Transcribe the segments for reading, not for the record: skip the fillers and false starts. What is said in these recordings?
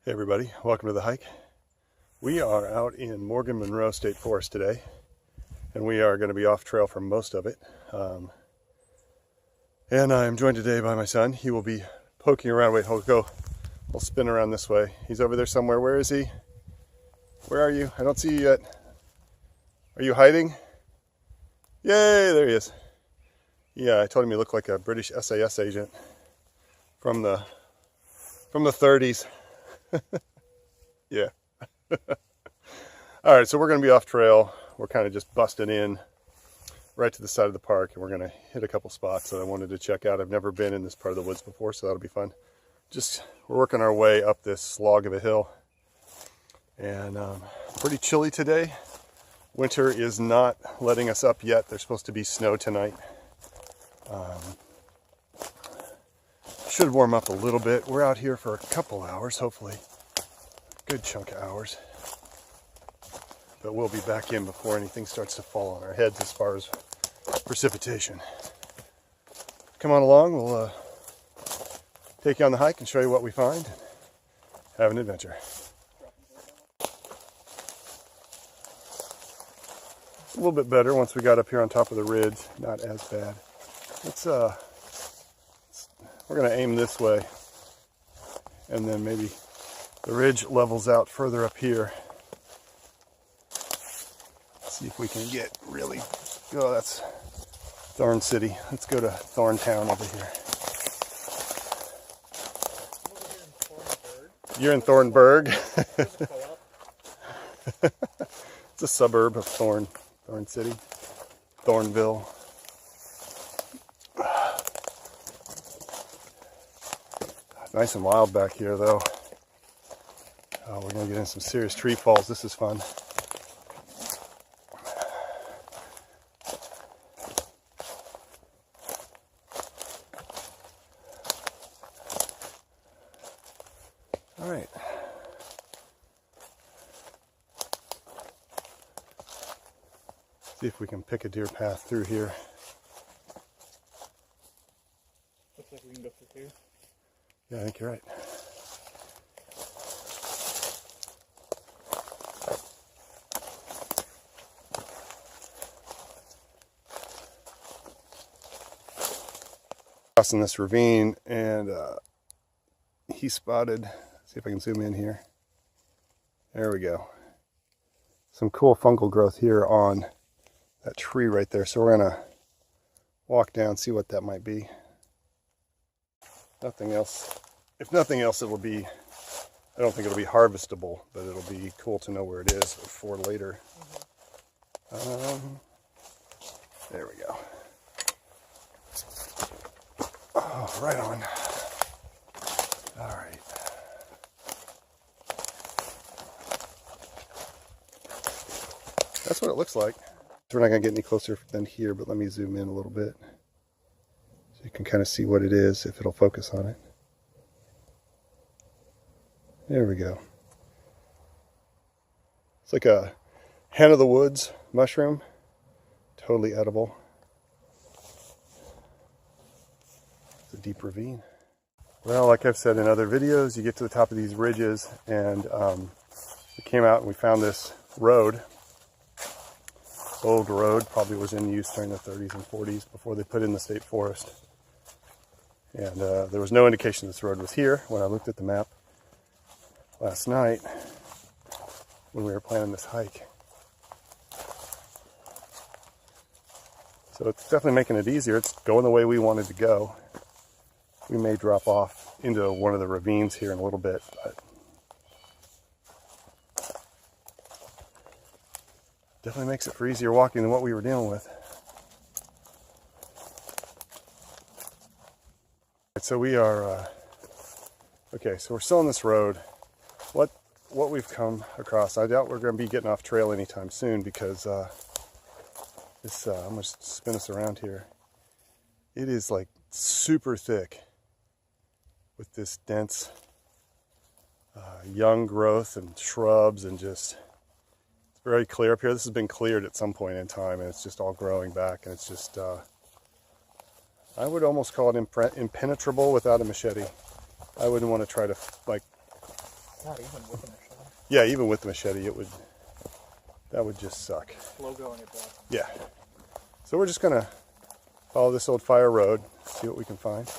Hey everybody, welcome to the hike. We are out in Morgan Monroe State Forest today, and we are going to be off trail for most of it. And I'm joined today by my son. He will be poking around. Wait, we'll spin around this way. He's over there somewhere. Where is he? Where are you? I don't see you yet. Are you hiding? Yay, there he is. Yeah, I told him he looked like a British SAS agent from the 30s. Yeah. All right, so we're going to be off trail. We're kind of just busting in right to the side of the park, and we're going to hit a couple spots that I wanted to check out. I've never been in this part of the woods before, so that'll be fun. We're working our way up this log of a hill, and pretty chilly today. Winter is not letting us up yet. There's supposed to be snow tonight. Should warm up a little bit. We're out here for a couple hours, hopefully a good chunk of hours, but we'll be back in before anything starts to fall on our heads as far as precipitation. Come on along, we'll take you on the hike and show you what we find. Have an adventure. A little bit better once we got up here on top of the ridge, not as bad. We're going to aim this way, and then maybe the ridge levels out further up here. See if we can get really, oh, that's Thorn City. Let's go to Thorn Town over here. You're in Thornburg. It's a suburb of Thorn City, Thornville. Nice and wild back here, though. Oh, we're going to get in some serious tree falls. This is fun. All right. See if we can pick a deer path through here. Looks like we can go through here. Yeah, I think you're right. Crossing this ravine, and he spotted, see if I can zoom in here. There we go. Some cool fungal growth here on that tree right there. So we're going to walk down, see what that might be. Nothing else. If nothing else, it'll be, I don't think it'll be harvestable, but it'll be cool to know where it is for later. There we go. Oh, right on. All right. That's what it looks like. We're not going to get any closer than here, but let me zoom in a little bit so you can kind of see what it is, if it'll focus on it. There we go. It's like a hen of the woods mushroom. Totally edible. It's a deep ravine. Well, like I've said in other videos, you get to the top of these ridges, and we came out and we found this road. Old road, probably was in use during the 30s and 40s before they put in the state forest. And there was no indication this road was here when I looked at the map last night when we were planning this hike. So it's definitely making it easier. It's going the way we wanted to go. We may drop off into one of the ravines here in a little bit, but definitely makes it for easier walking than what we were dealing with. So we are, okay, so we're still on this road. What we've come across, I doubt we're going to be getting off trail anytime soon, because I'm going to spin us around here. It is like super thick with this dense young growth and shrubs, and just it's very clear up here. This has been cleared at some point in time, and it's just all growing back, and it's just I would almost call it impenetrable without a machete. I wouldn't want to try to like Not even with a machete. Yeah, even with the machete, that would just suck. Slow going at that. Yeah. So we're just gonna follow this old fire road, see what we can find.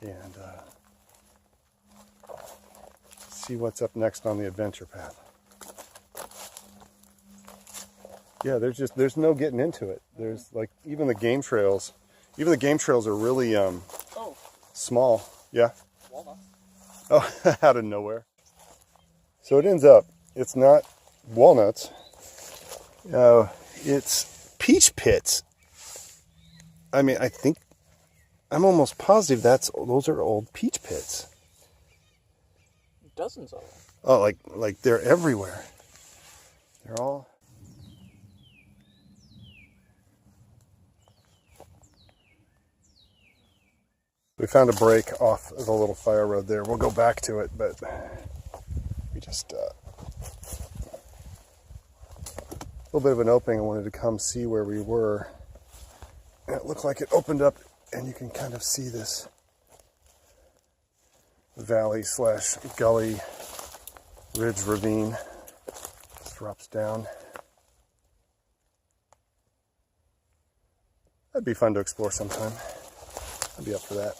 And see what's up next on the adventure path. Yeah, there's no getting into it. There's like even the game trails are really small. Yeah. Walnuts. Oh, out of nowhere. So it ends up, it's not walnuts. It's peach pits. I mean, I'm almost positive those are old peach pits. Dozens of them. Oh, like they're everywhere. They're all. We found a break off of the little fire road there. We'll go back to it, but we just a little bit of an opening. I wanted to come see where we were. And it looked like it opened up, and you can kind of see this valley / gully ridge ravine. Just drops down. That'd be fun to explore sometime. I'd be up for that.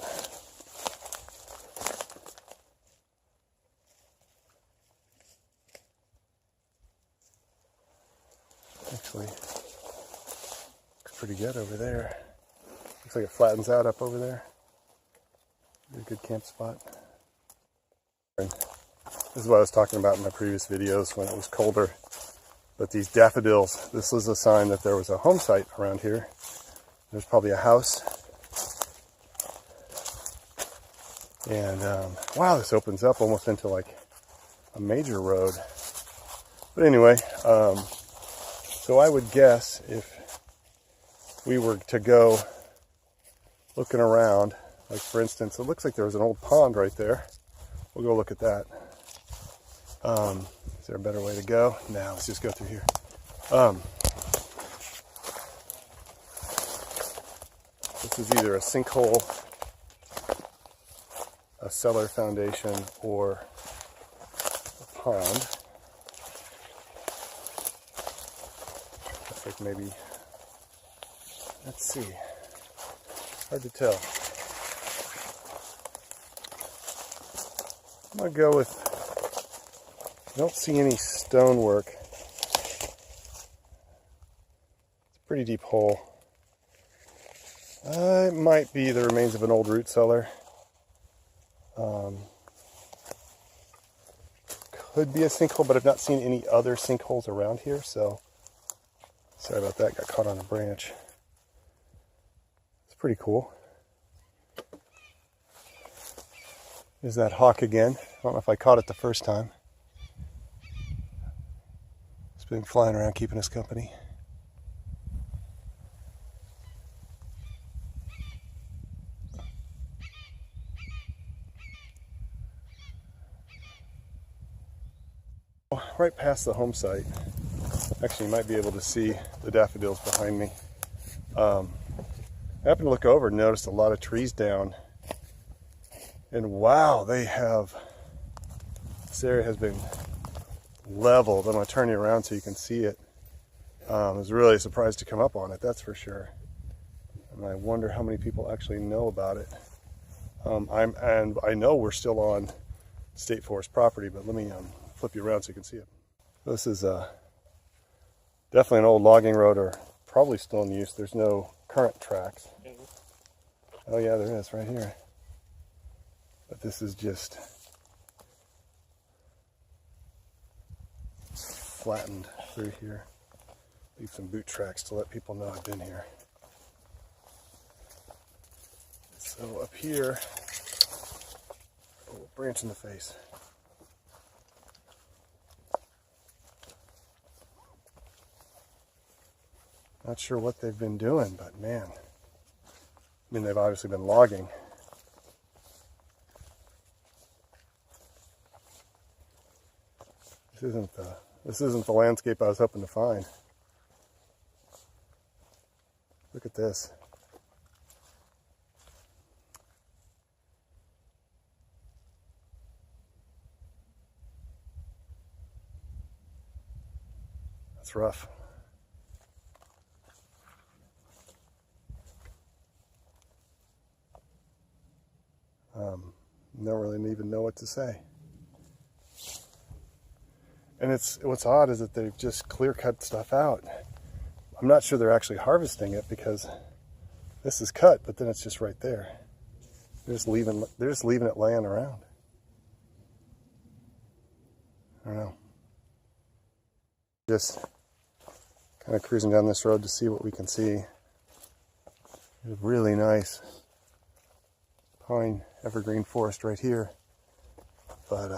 Actually, looks pretty good over there. Looks like it flattens out up over there. A good camp spot. This is what I was talking about in my previous videos when it was colder. But these daffodils, this is a sign that there was a home site around here. There's probably a house. And wow, this opens up almost into like a major road. But anyway, so I would guess if we were to go looking around, like for instance, it looks like there was an old pond right there. We'll go look at that. Is there a better way to go? No, let's just go through here. This is either a sinkhole, a cellar foundation, or a pond. Looks like maybe, let's see, hard to tell. I'm gonna go with, I don't see any stonework. It's a pretty deep hole. It might be the remains of an old root cellar. Could be a sinkhole, but I've not seen any other sinkholes around here, so sorry about that, got caught on a branch. It's pretty cool. There's that hawk again. I don't know if I caught it the first time. It's been flying around keeping us company. Right past the home site. Actually, you might be able to see the daffodils behind me. I happened to look over and noticed a lot of trees down. And wow, this area has been leveled. I'm going to turn you around so you can see it. I was really surprised to come up on it, that's for sure. And I wonder how many people actually know about it. And I know we're still on State Forest property, but let me flip you around so you can see it. This is definitely an old logging road, or probably still in use. There's no current tracks. Oh yeah, there is, right here. But this is just flattened through here. Leave some boot tracks to let people know I've been here. So up here, oh, branch in the face. Not sure what they've been doing, but man, I mean, they've obviously been logging. This isn't the landscape I was hoping to find. Look at this. That's rough. Don't really even know what to say. And what's odd is that they've just clear cut stuff out. I'm not sure they're actually harvesting it because this is cut, but then it's just right there. They're just leaving it laying around. I don't know. Just kind of cruising down this road to see what we can see. It's really nice pine evergreen forest right here. But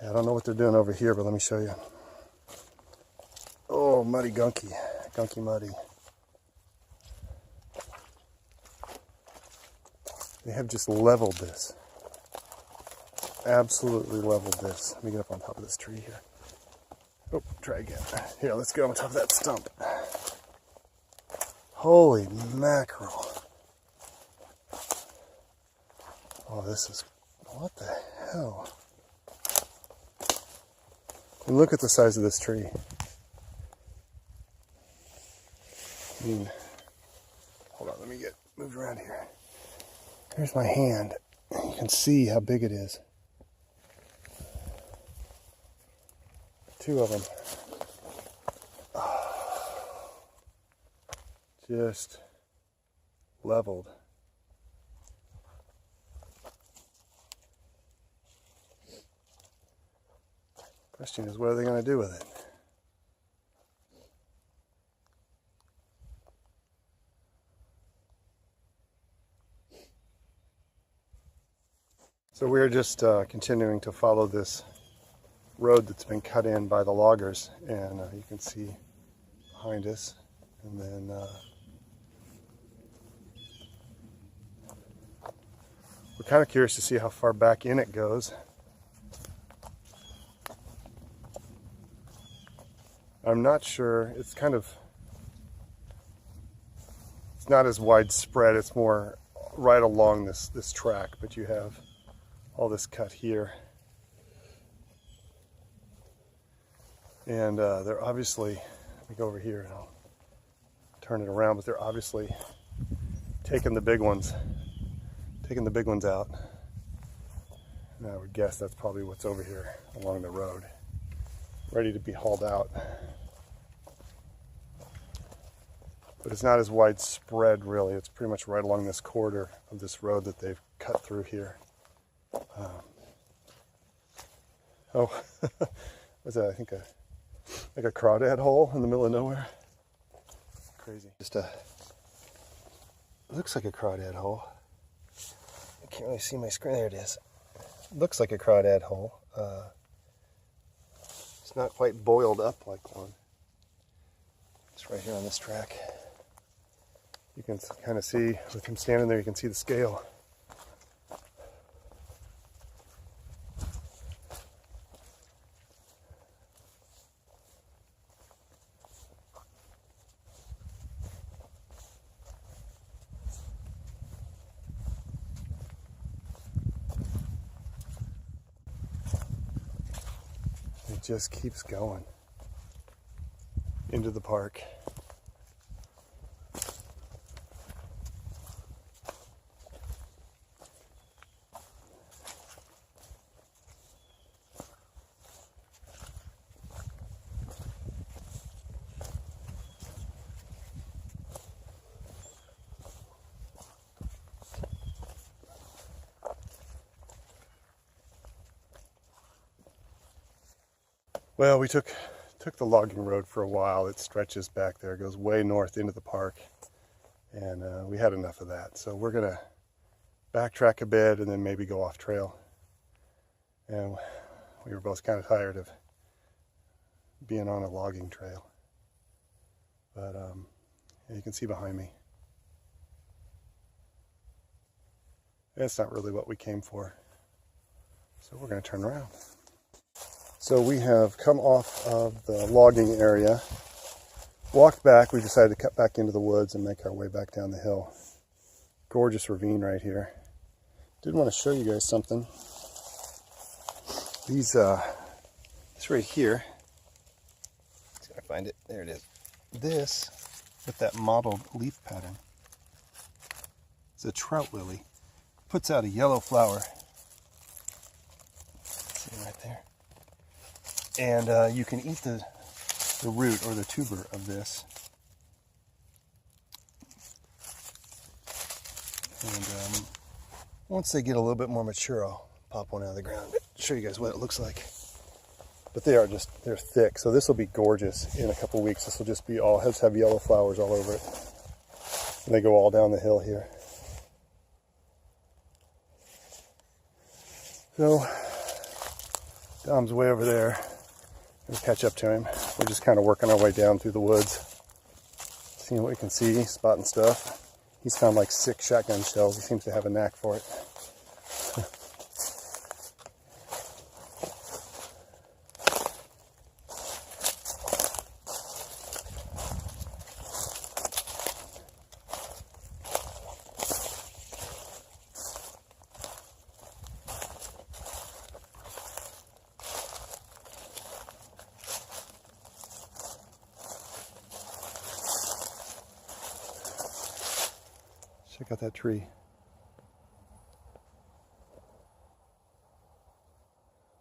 yeah, I don't know what they're doing over here, but let me show you. Oh, muddy gunky. Gunky muddy. They have just leveled this. Absolutely leveled this. Let me get up on top of this tree here. Oh, try again. Here, let's get on top of that stump. Holy mackerel. Oh, this is, what the hell? And look at the size of this tree. I mean, hold on, let me get moved around here. Here's my hand. You can see how big it is. Two of them. Oh, just leveled. Question is, what are they going to do with it? So we're just continuing to follow this road that's been cut in by the loggers, and you can see behind us, and then we're kind of curious to see how far back in it goes. I'm not sure. It's not as widespread. It's more right along this track, but you have all this cut here. And they're obviously, let me go over here and I'll turn it around, but they're obviously taking the big ones out. And I would guess that's probably what's over here along the road, ready to be hauled out. But it's not as widespread, really. It's pretty much right along this corridor of this road that they've cut through here. Oh, what's that? I think like a crawdad hole in the middle of nowhere. Crazy. Just looks like a crawdad hole. I can't really see my screen. There it is. Looks like a crawdad hole. It's not quite boiled up like one. It's right here on this track. You can kind of see, with him standing there, you can see the scale. It just keeps going into the park. Well, we took the logging road for a while. It stretches back there, it goes way north into the park, and we had enough of that. So we're gonna backtrack a bit and then maybe go off trail. And we were both kind of tired of being on a logging trail. But you can see behind me, it's not really what we came for. So we're gonna turn around. So we have come off of the logging area, walked back. We decided to cut back into the woods and make our way back down the hill. Gorgeous ravine right here. Did want to show you guys something. This right here, it's find it. There it is. This, with that mottled leaf pattern, it's a trout lily. Puts out a yellow flower. See right there. And you can eat the root or the tuber of this. And once they get a little bit more mature, I'll pop one out of the ground. Show you guys what it looks like. But they're thick, so this will be gorgeous in a couple weeks. This will just be have yellow flowers all over it. And they go all down the hill here. So, Dom's way over there. We'll catch up to him. We're just kind of working our way down through the woods, seeing what we can see, spotting stuff. He's found like 6 shotgun shells. He seems to have a knack for it. Check out that tree.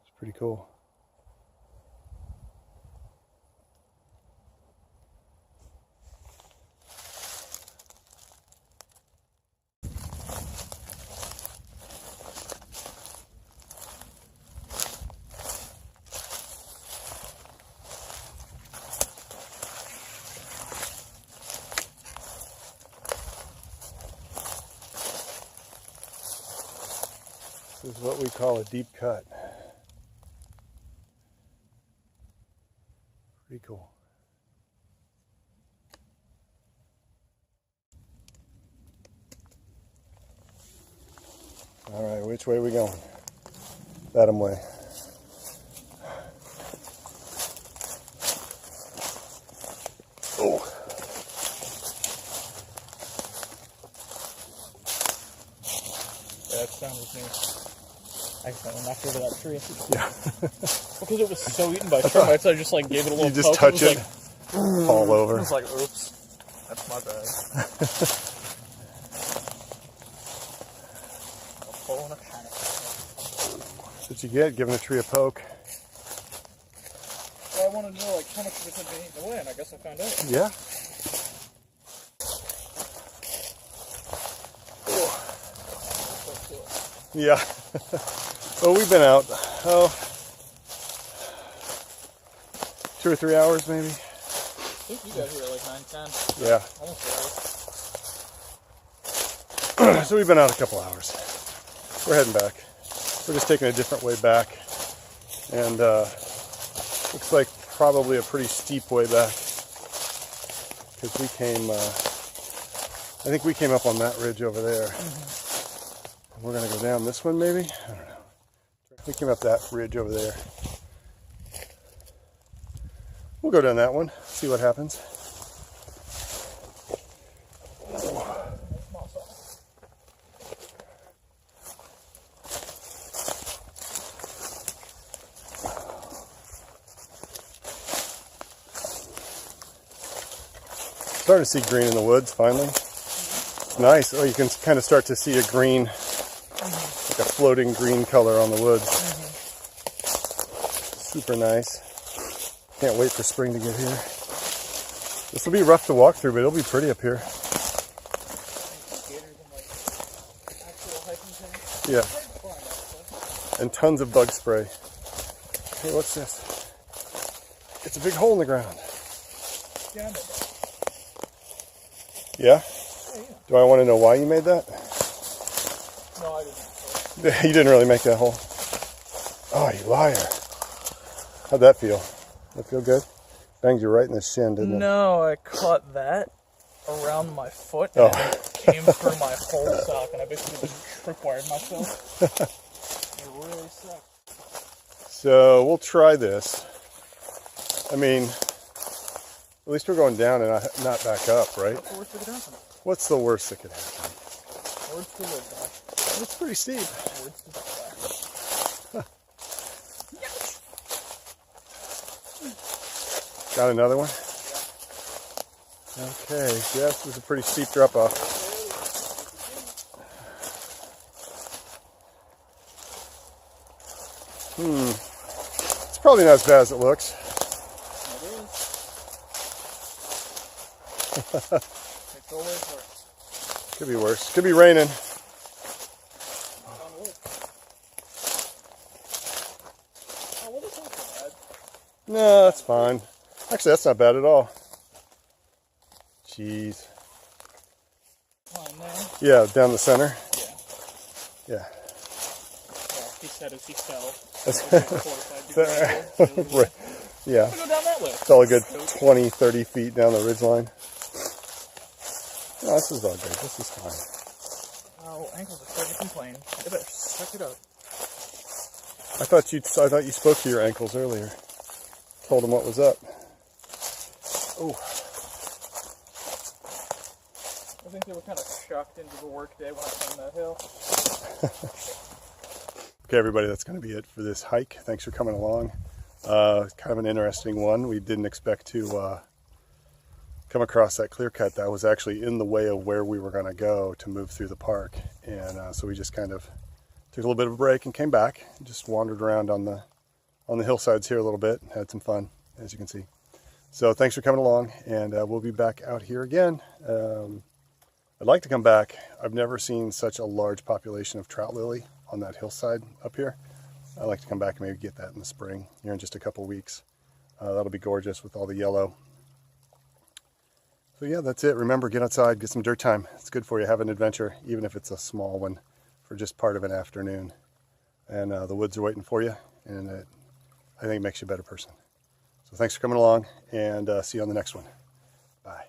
It's pretty cool. This is what we call a deep cut. Pretty cool. All right, which way are we going? That way. Oh. Yeah, that sound was new. I accidentally knocked over that tree. Yeah. Because it was so eaten by termites, I just like gave it a little You just poke. touch it, Like, fall over. I was like, oops. That's my bad. I'm full in a panic. That's what you get, giving a tree a poke. Well, I wanted to know like how much of it had been eaten away, and I guess I found out. Yeah. Yeah. Well, we've been out, 2 or 3 hours maybe. I think you got here at like 9:10. Yeah. Almost 8 hours. So we've been out a couple hours. We're heading back. We're just taking a different way back. And looks like probably a pretty steep way back. Because we came, I think we came up on that ridge over there. Mm-hmm. We're going to go down this one maybe? I don't know. We came up that ridge over there. We'll go down that one, see what happens. Starting to see green in the woods finally. It's nice. Oh, you can kind of start to see a green, like a floating green color on the woods. Super nice. Can't wait for spring to get here. This will be rough to walk through, but it'll be pretty up here. Yeah. And tons of bug spray. Hey, what's this? It's a big hole in the ground. Yeah? Do I want to know why you made that? No, I didn't. You didn't really make that hole. Oh, you liar. How'd that feel? That feel good? Banged you right in the shin, didn't it? No, I caught that around my foot and it came through my whole sock, and I basically just tripwired myself. It really sucked. So we'll try this. I mean, at least we're going down and not back up, right? What's the worst that could happen? What's the worst that could happen? Words to live by. It's pretty steep. Words to live by. Got another one? Okay, yeah, this is a pretty steep drop off. It's probably not as bad as it looks. It's always worse. Could be worse. Could be raining. Oh, well, this isn't so bad. No, that's fine. Actually, that's not bad at all. Jeez. Line there. Yeah, down the center. Yeah. Yeah. Well, he said as he fell. Right. Yeah. Go down that way. Fell a good 20, 30 feet down the ridge line. No, this is all good. This is fine. Oh, ankles are starting to complain. I better suck it up. I thought you spoke to your ankles earlier. Told them what was up. Oh. I think they were kind of shocked into the workday when I climbed that hill. Okay, everybody, that's going to be it for this hike. Thanks for coming along. Kind of an interesting one. We didn't expect to come across that clear cut that was actually in the way of where we were going to go to move through the park. And so we just kind of took a little bit of a break and came back. Just wandered around on the hillsides here a little bit. Had some fun, as you can see. So thanks for coming along, and we'll be back out here again. I'd like to come back. I've never seen such a large population of trout lily on that hillside up here. I'd like to come back and maybe get that in the spring here in just a couple weeks. That'll be gorgeous with all the yellow. So yeah, that's it. Remember, get outside, get some dirt time. It's good for you. Have an adventure, even if it's a small one, for just part of an afternoon. And the woods are waiting for you, and I think it makes you a better person. So thanks for coming along, and see you on the next one. Bye.